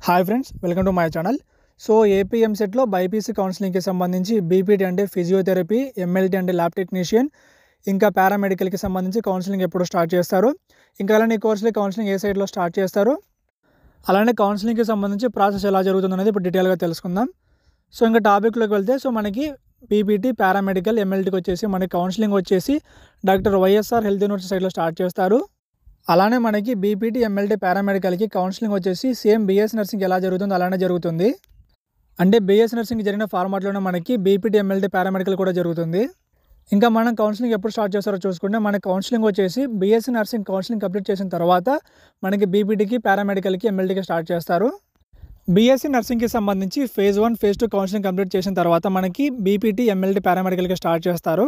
Hi friends, welcome to my channel. So AP ఎంసెట్లో BiPC కౌన్సిలింగ్కి సంబంధించి BPT అంటే physiotherapy, MLT అంటే ల్యాబ్ టెక్నీషియన్, ఇంకా పారామెడికల్కి సంబంధించి కౌన్సిలింగ్ ఎప్పుడు స్టార్ట్ చేస్తారు, ఇంకా అలానే ఈ కోర్సులో కౌన్సిలింగ్ ఏ సైడ్లో స్టార్ట్ చేస్తారు, అలానే కౌన్సిలింగ్కి సంబంధించి ప్రాసెస్ ఎలా జరుగుతుంది అనేది ఇప్పుడు డీటెయిల్గా తెలుసుకుందాం. సో ఇంకా టాపిక్లోకి వెళ్తే మనకి బీపీటీ, పారామెడికల్, ఎంఎల్టీకి వచ్చేసి మనకి కౌన్సిలింగ్ వచ్చేసి డాక్టర్ వైఎస్ఆర్ హెల్త్ యూనివర్సిటీ సైడ్లో స్టార్ట్ చేస్తారు. అలానే మనకి బీపీటీ, ఎంఎల్టీ, పారామెడికల్కి కౌన్సిలింగ్ వచ్చేసి సేమ్ బీఎస్ నర్సింగ్ ఎలా జరుగుతుందో అలానే జరుగుతుంది. అంటే బీఎస్ నర్సింగ్ జరిగిన ఫార్మాట్లోనే మనకి బీపీటీ, ఎంఎల్టీ, పారామెడికల్ కూడా జరుగుతుంది. ఇంకా మనం కౌన్సిలింగ్ ఎప్పుడు స్టార్ట్ చేస్తారో చూసుకుంటే మన కౌన్సిలింగ్ వచ్చేసి బీఎస్సీ నర్సింగ్ కౌన్సిలింగ్ కంప్లీట్ చేసిన తర్వాత మనకి బీపీటీకి, పారామెడికల్కి, ఎంఎల్టీకి స్టార్ట్ చేస్తారు. బీఎస్సీ నర్సింగ్కి సంబంధించి ఫేజ్ 1, ఫేజ్ 2 కౌన్సిలింగ్ కంప్లీట్ చేసిన తర్వాత మనకి బీపీటీ, ఎంఎల్టీ, పారామెడికల్కి స్టార్ట్ చేస్తారు.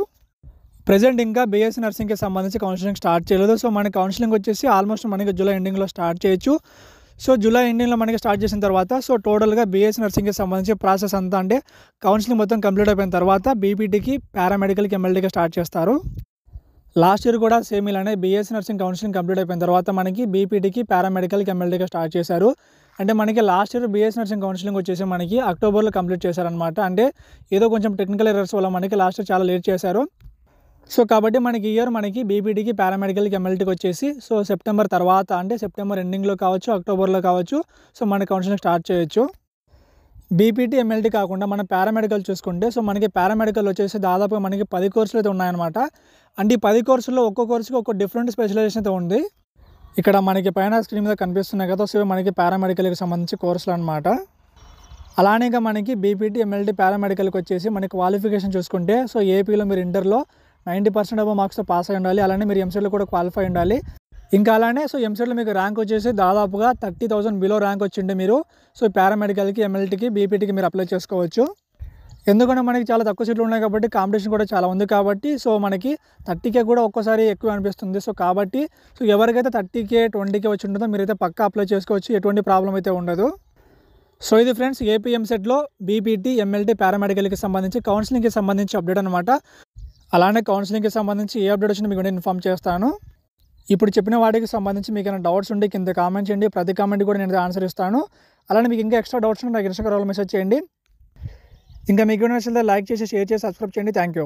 ప్రజెంట్ ఇంకా బీఎస్సీ నర్సింగ్కి సంబంధించి కౌన్సిలింగ్ స్టార్ట్ చేయలేదు. సో మన కౌన్సిలింగ్ వచ్చేసి ఆల్మోస్ట్ మనకి జూలై ఎండింగ్లో స్టార్ట్ చేయొచ్చు. సో జూలై ఎండింగ్లో మనకి స్టార్ట్ చేసిన తర్వాత టోటల్గా బీఎస్సీ నర్సింగ్కి సంబంధించి ప్రాసెస్ అంతా అంటే కౌన్సిలింగ్ మొత్తం కంప్లీట్ అయిపోయిన తర్వాత బీపీటీకి, పారామెడికల్కి, ఎంఎల్టీకి స్టార్ట్ చేస్తారు. లాస్ట్ ఇయర్ కూడా సేమ్ ఇలానే బీఎస్సీ నర్సింగ్ కౌన్సిలింగ్ కంప్లీట్ అయిపోయిన తర్వాత మనకి బీపీటీకి, పారామెడికల్కి, ఎంఎల్టీకి స్టార్ట్ చేశారు. అంటే మనకి last year BSc nursing counselling వచ్చేసి మనకి అక్టోబర్లో కంప్లీట్ చేశారనమాట. అంటే ఏదో కొంచెం టెక్నికల్ ఎర్రర్స్ వల్ల మనకి లాస్ట్ ఇయర్ చాలా లేట్ చేశారు. సో కాబట్టి మనకి ఈ ఇయర్ మనకి బీపీటీకి, పారామెడికల్కి, ఎంఎల్టీకి వచ్చేసి సెప్టెంబర్ తర్వాత అంటే సెప్టెంబర్ ఎండింగ్లో కావచ్చు, అక్టోబర్లో కావచ్చు మన కౌన్సిలింగ్ స్టార్ట్ చేయొచ్చు. బీపీటీ, ఎంఎల్టీ కాకుండా మన పారామెడికల్ చూసుకుంటే మనకి పారామెడికల్ వచ్చేసి దాదాపుగా మనకి 10 కోర్సులు అయితే ఉన్నాయన్నమాట. అంటే ఈ 10 కోర్సుల్లో ఒక్కో కోర్సుకి ఒక్కో డిఫరెంట్ స్పెషలైజేషన్ అయితే ఉంది. ఇక్కడ మనకి పైన స్క్రీన్ మీద కనిపిస్తున్నాయి కదా, మనకి పారామెడికల్కి సంబంధించి కోర్సులు అనమాట. అలానే ఇంకా మనకి బీపీటీ, ఎంఎల్టీ, పారామెడికల్కి వచ్చేసి మనకి క్వాలిఫికేషన్ చూసుకుంటే ఏపీలో మీరు ఇంటర్లో 90% అబవ్ మార్క్స్తో పాస్ అయి ఉండాలి. అలానే మీరు ఎంసెట్లో కూడా క్వాలిఫై ఉండాలి. ఇంకా అలానే ఎంసెట్లో మీకు ర్యాంక్ వచ్చేసి దాదాపుగా 30,000 బిలో ర్యాంక్ వచ్చింటే మీరు పారామెడికల్కి, ఎంఎల్టీకి, బీపీటీకి మీరు అప్లై చేసుకోవచ్చు. ఎందుకంటే మనకి చాలా తక్కువ సీట్లు ఉన్నాయి కాబట్టి కాంపిటీషన్ కూడా చాలా ఉంది కాబట్టి మనకి 30K కూడా ఒక్కోసారి ఎక్కువ అనిపిస్తుంది. కాబట్టి ఎవరికైతే 30K, 20K వచ్చి ఉంటుందో మీరైతే పక్కా అప్లై చేసుకోవచ్చు, ఎటువంటి ప్రాబ్లం అయితే ఉండదు. ఇది ఫ్రెండ్స్ ఏపీ ఎంసెట్లో బీపీటీ, ఎంఎల్టీ, పారామెడికల్కి సంబంధించి కౌన్సిలింగ్కి సంబంధించి అప్డేట్ అనమాట. అలానే కౌన్సిలింగ్కి సంబంధించి ఏ అప్డేట్ వచ్చినా మీకు ఇన్ఫామ్ చేస్తాను. ఇప్పుడు చెప్పిన వాటికి సంబంధించి మీకు ఏమైనా డౌట్స్ ఉంటే కింద కామెంట్ చేయండి. ప్రతి కామెంట్ కూడా నేను ఆన్సర్ ఇస్తాను. అలానే మీకు ఇంకా ఎక్స్ట్రా డౌట్స్ ఉంటే నాకు ఇన్స్టాగ్రామ్లో మెసేజ్ చేయండి. ఇంకా మీకు నచ్చితే లైక్ చేసి, షేర్ చేసి, సబ్స్క్రైబ్ చేయండి. Thank you.